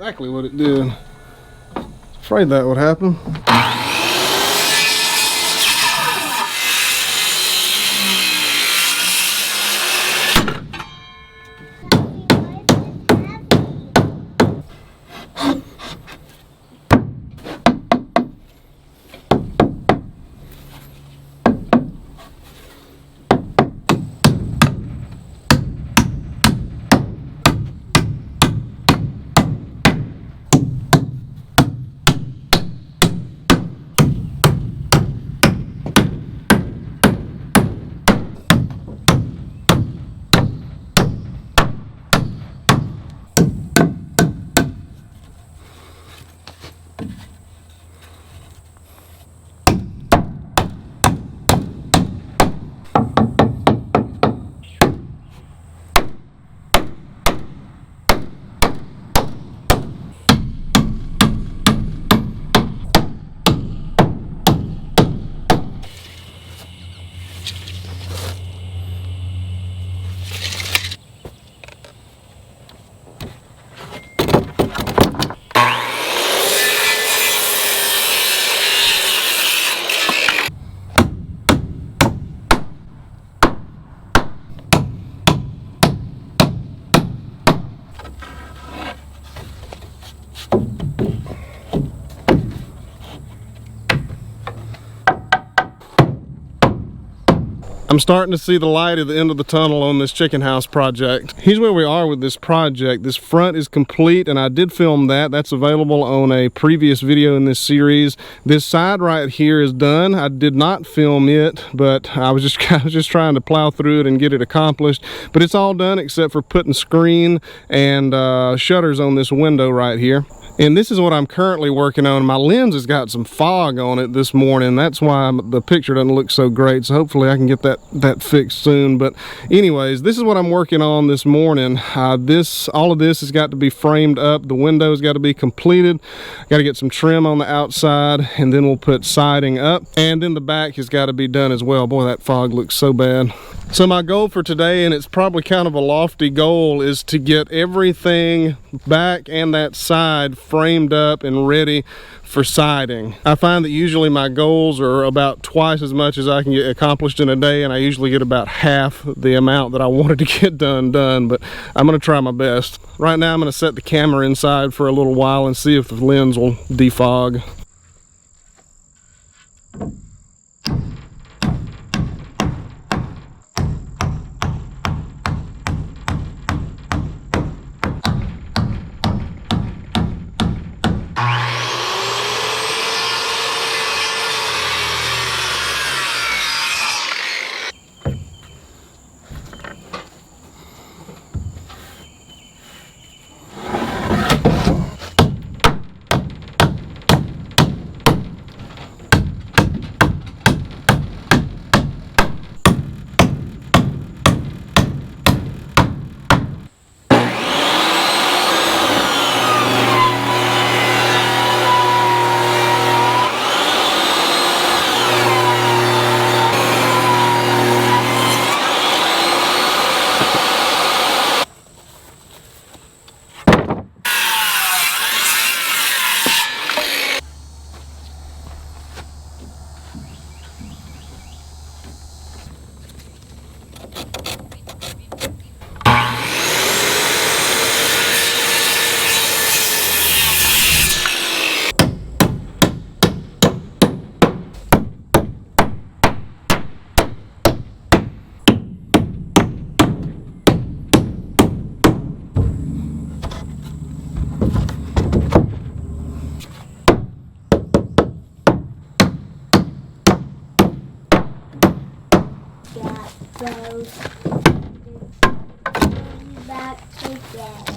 exactly what it did. Afraid that would happen. I'm starting to see the light at the end of the tunnel on this chicken house project. Here's where we are with this project. This front is complete, and I did film that. That's available on a previous video in this series. This side right here is done. I did not film it, but I was just trying to plow through it and get it accomplished. But it's all done except for putting screen and shutters on this window right here. And this is what I'm currently working on. My lens has got some fog on it this morning. That's why the picture doesn't look so great. So hopefully I can get that fixed soon. But anyways, this is what I'm working on this morning. All of this has got to be framed up. The window's got to be completed. Got to get some trim on the outside, and then we'll put siding up. And then the back has got to be done as well. Boy, that fog looks so bad. So my goal for today, and it's probably kind of a lofty goal, is to get everything back and that side framed up and ready for siding. I find that usually my goals are about twice as much as I can get accomplished in a day, and I usually get about half the amount that I wanted to get done, but I'm gonna try my best. Right now I'm gonna set the camera inside for a little while and see if the lens will defog. Those back together.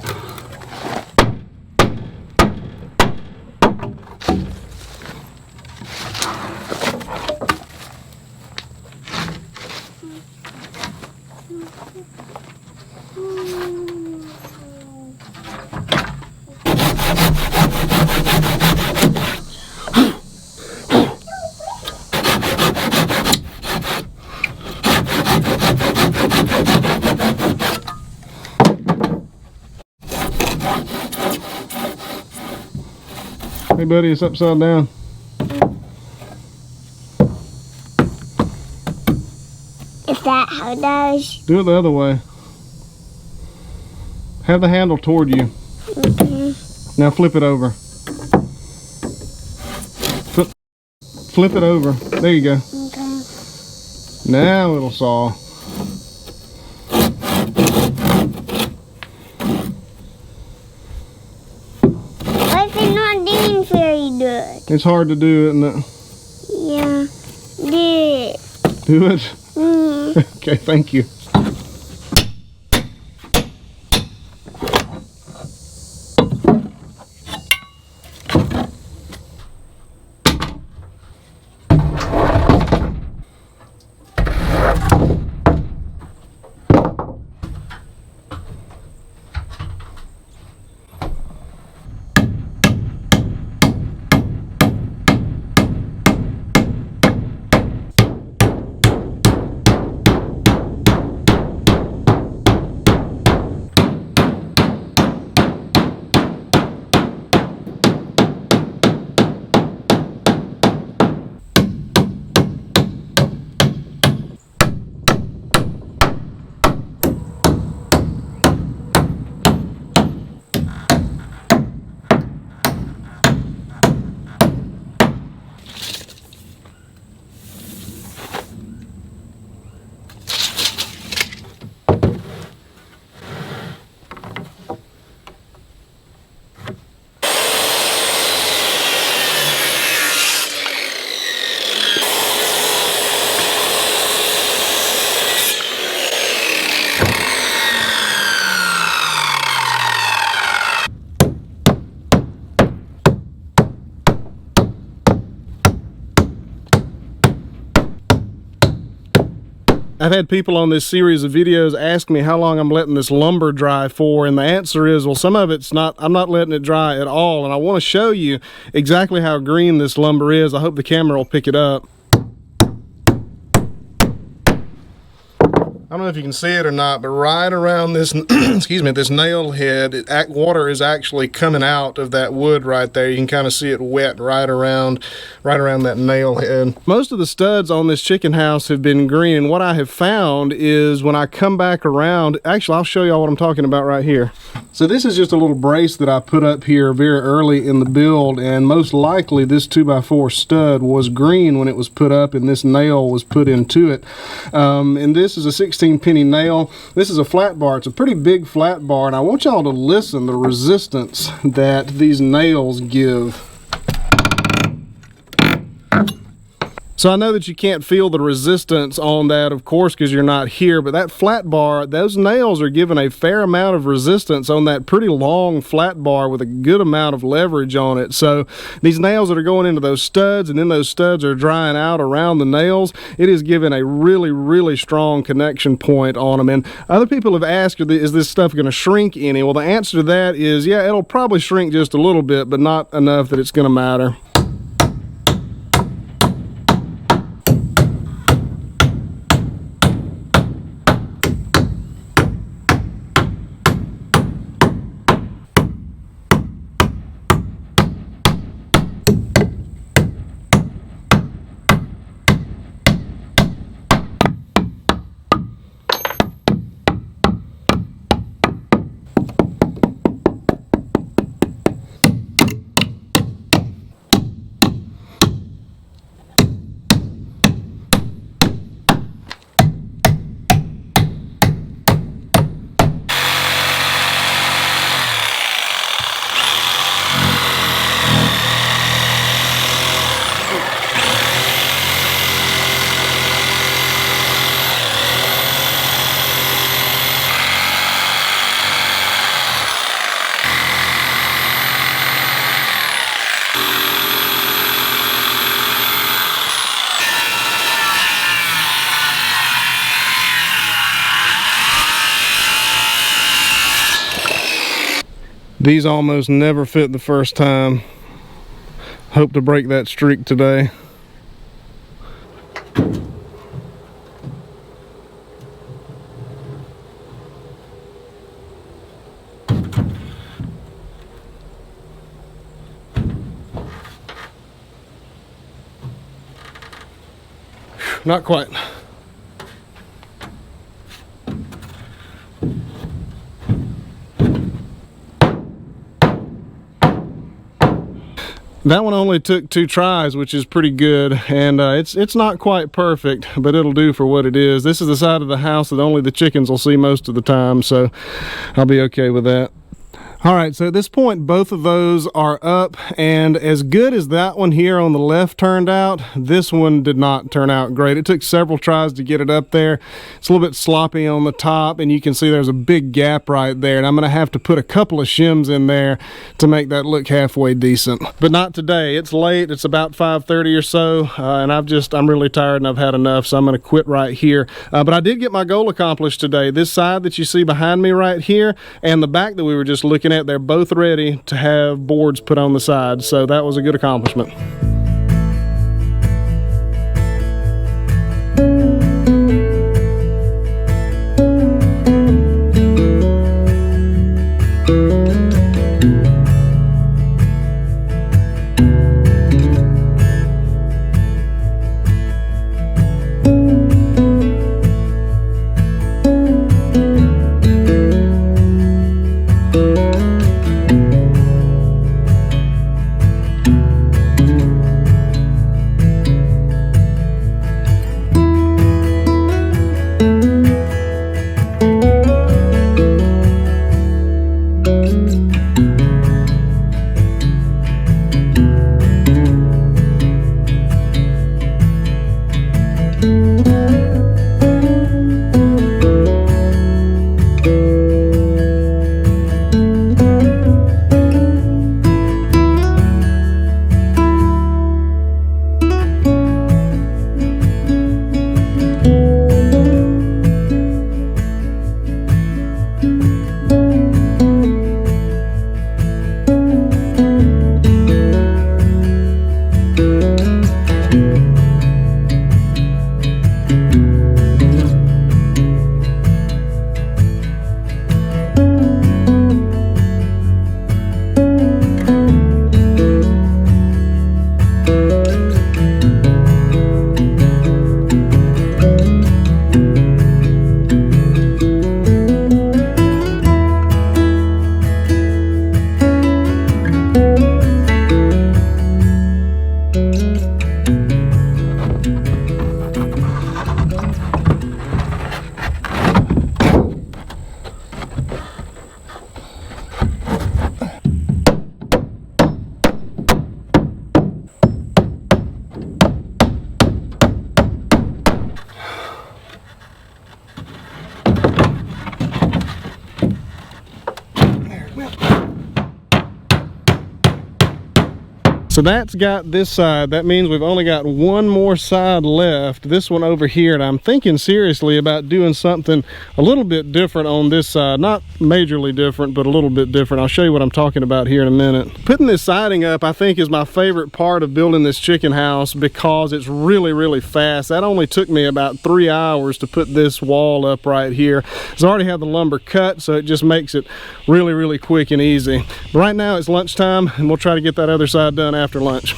Hey buddy, it's upside down. Is that how it does? Do it the other way. Have the handle toward you. Okay. Now flip it over. Flip it over. There you go. Okay. Now it'll saw. Why is it not doing very good? It's hard to do, isn't it? Yeah. Do it. Do it? Mm. Okay, thank you. I've had people on this series of videos ask me how long I'm letting this lumber dry for, and the answer is, well, some of it's not, I'm not letting it dry at all, and I want to show you exactly how green this lumber is. I hope the camera will pick it up. I don't know if you can see it or not, but right around this, excuse me, this nail head, water is actually coming out of that wood right there. You can kind of see it wet right around that nail head. Most of the studs on this chicken house have been green, and what I have found is when I come back around, actually I'll show y'all what I'm talking about right here. So this is just a little brace that I put up here very early in the build, and most likely this 2x4 stud was green when it was put up and this nail was put into it. And this is a 16-penny nail. This is a flat bar. It's a pretty big flat bar, and I want y'all to listen to the resistance that these nails give. So I know that you can't feel the resistance on that, of course, because you're not here, but that flat bar, those nails are giving a fair amount of resistance on that pretty long flat bar with a good amount of leverage on it. So these nails that are going into those studs, and then those studs are drying out around the nails, it is giving a really, really strong connection point on them. And other people have asked, is this stuff going to shrink any? Well, the answer to that is, yeah, it'll probably shrink just a little bit, but not enough that it's going to matter. These almost never fit the first time. Hope to break that streak today. not quite. That one only took 2 tries, which is pretty good, and it's not quite perfect, but it'll do for what it is. This is the side of the house that only the chickens will see most of the time, so I'll be okay with that. All right, so at this point, both of those are up, and as good as that one here on the left turned out, this one did not turn out great. It took several tries to get it up there. It's a little bit sloppy on the top, and you can see there's a big gap right there, and I'm gonna have to put a couple of shims in there to make that look halfway decent. But not today. It's late. It's about 5:30 or so, and I'm really tired and I've had enough, so I'm gonna quit right here. But I did get my goal accomplished today. This side that you see behind me right here, and the back that we were just looking at, they're both ready to have boards put on the side, so that was a good accomplishment. So that's got this side. That means we've only got one more side left, this one over here, and I'm thinking seriously about doing something a little bit different on this side. Not majorly different, but a little bit different. I'll show you what I'm talking about here in a minute. Putting this siding up, I think, is my favorite part of building this chicken house because it's really, really fast. That only took me about 3 hours to put this wall up right here. It's already had the lumber cut, so it just makes it really, really quick and easy. But right now it's lunchtime, and we'll try to get that other side done after lunch.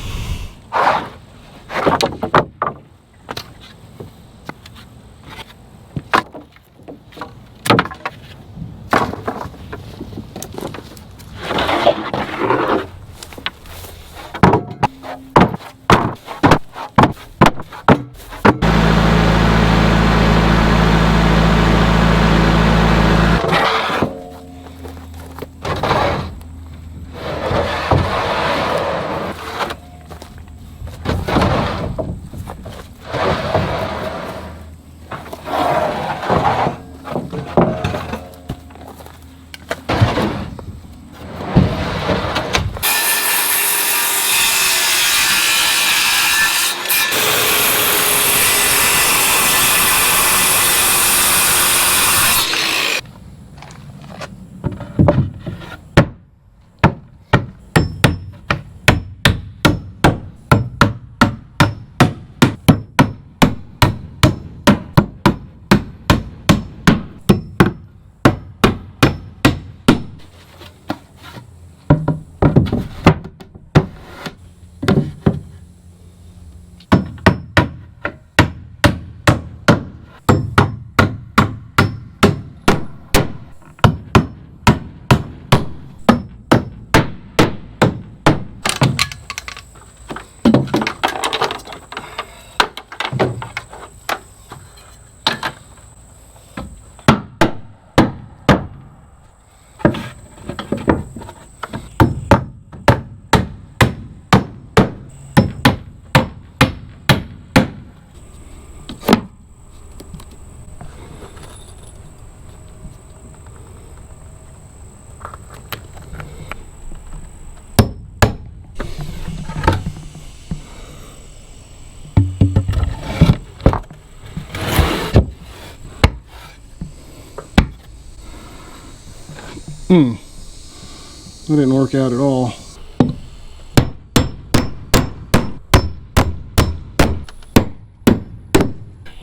That didn't work out at all.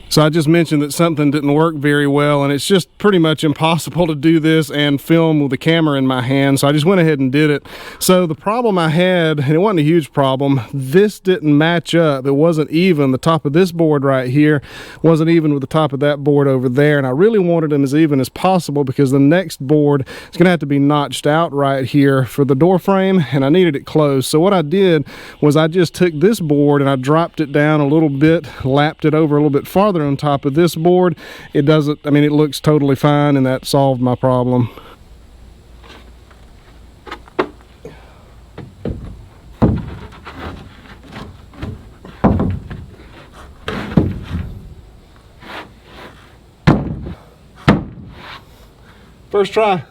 So I just mentioned that something didn't work very well, and it's just pretty much impossible to do this and film with the camera in my hand, so I just went ahead and did it. So the problem I had, and it wasn't a huge problem, this didn't match up. It wasn't even. The top of this board right here wasn't even with the top of that board over there, and I really wanted them as even as possible because the next board is going to have to be notched out right here for the door frame, and I needed it closed. So what I did was I just took this board and I dropped it down a little bit, lapped it over a little bit farther on top of this board. It doesn't, I mean, it looks totally fine, and that solved my problem. First try.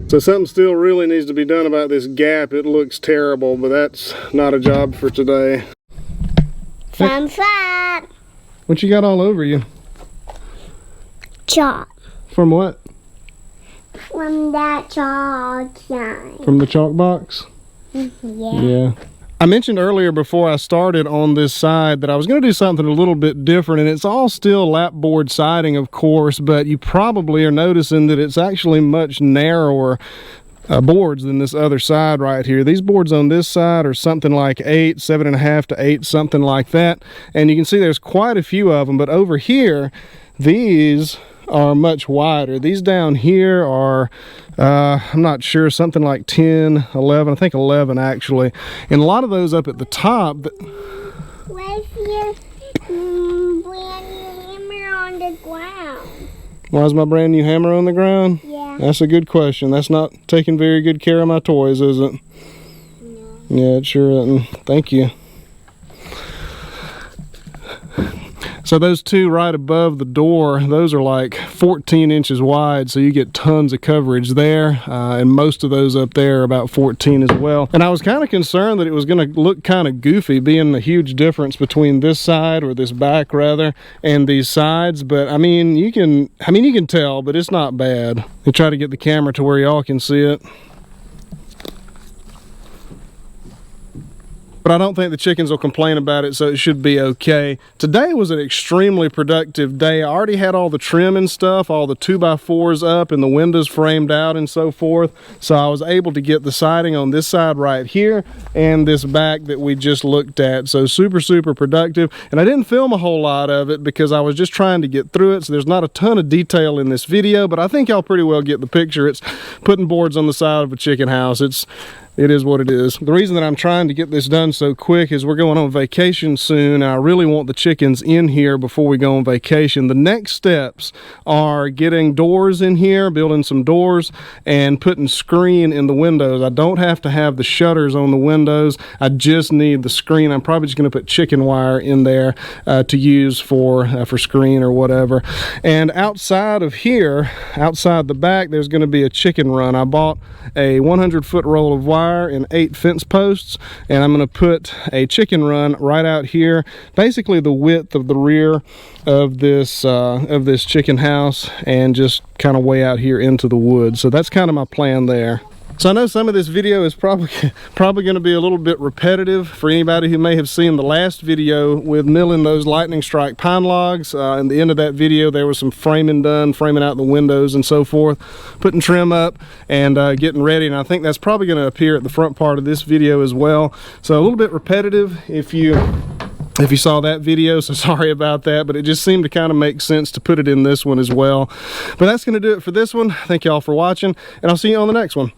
So something still really needs to be done about this gap. It looks terrible, but that's not a job for today. Thumbs up. What you got all over you? Chalk. From what? From that chalk sign. From the chalk box? Yeah. Yeah. I mentioned earlier before I started on this side that I was going to do something a little bit different, and it's all still lapboard siding, of course, but you probably are noticing that it's actually much narrower boards than this other side right here. These boards on this side are something like 8, 7.5 to 8, something like that, and you can see there's quite a few of them, but over here, these are much wider. These down here are I'm not sure, something like 10, 11, I think 11 actually, and a lot of those up at the top. Where's your brand new hammer on the ground? Why is my brand new hammer on the ground? Yeah. That's a good question. That's not taking very good care of my toys, is it? No. Yeah, it sure isn't. Thank you. So those two right above the door, those are like 14 inches wide, so you get tons of coverage there, and most of those up there are about 14 as well. And I was kind of concerned that it was going to look kind of goofy, being a huge difference between this side, or this back rather, and these sides, but I mean you can tell, but it's not bad. You try to get the camera to where y'all can see it. But I don't think the chickens will complain about it, so it should be okay. Today was an extremely productive day. I already had all the trim and stuff, all the 2x4s up and the windows framed out and so forth. So I was able to get the siding on this side right here and this back that we just looked at. So super, super productive. And I didn't film a whole lot of it because I was just trying to get through it. So there's not a ton of detail in this video, but I think y'all pretty well get the picture. It's putting boards on the side of a chicken house. It is what it is. The reason that I'm trying to get this done so quick is we're going on vacation soon, and I really want the chickens in here before we go on vacation. The next steps are getting doors in here, building some doors, and putting screen in the windows. I don't have to have the shutters on the windows. I just need the screen. I'm probably just going to put chicken wire in there to use for screen or whatever. And outside of here, outside the back, there's going to be a chicken run. I bought a 100-foot roll of wire and 8 fence posts, and I'm going to put a chicken run right out here, basically the width of the rear of this chicken house, and just kind of way out here into the woods. So that's kind of my plan there. So I know some of this video is probably going to be a little bit repetitive for anybody who may have seen the last video with milling those lightning strike pine logs. In the end of that video, there was some framing done, framing out the windows and so forth, putting trim up and getting ready. And I think that's probably going to appear at the front part of this video as well. So a little bit repetitive if you saw that video, so sorry about that, but it just seemed to kind of make sense to put it in this one as well. But that's going to do it for this one. Thank you all for watching, and I'll see you on the next one.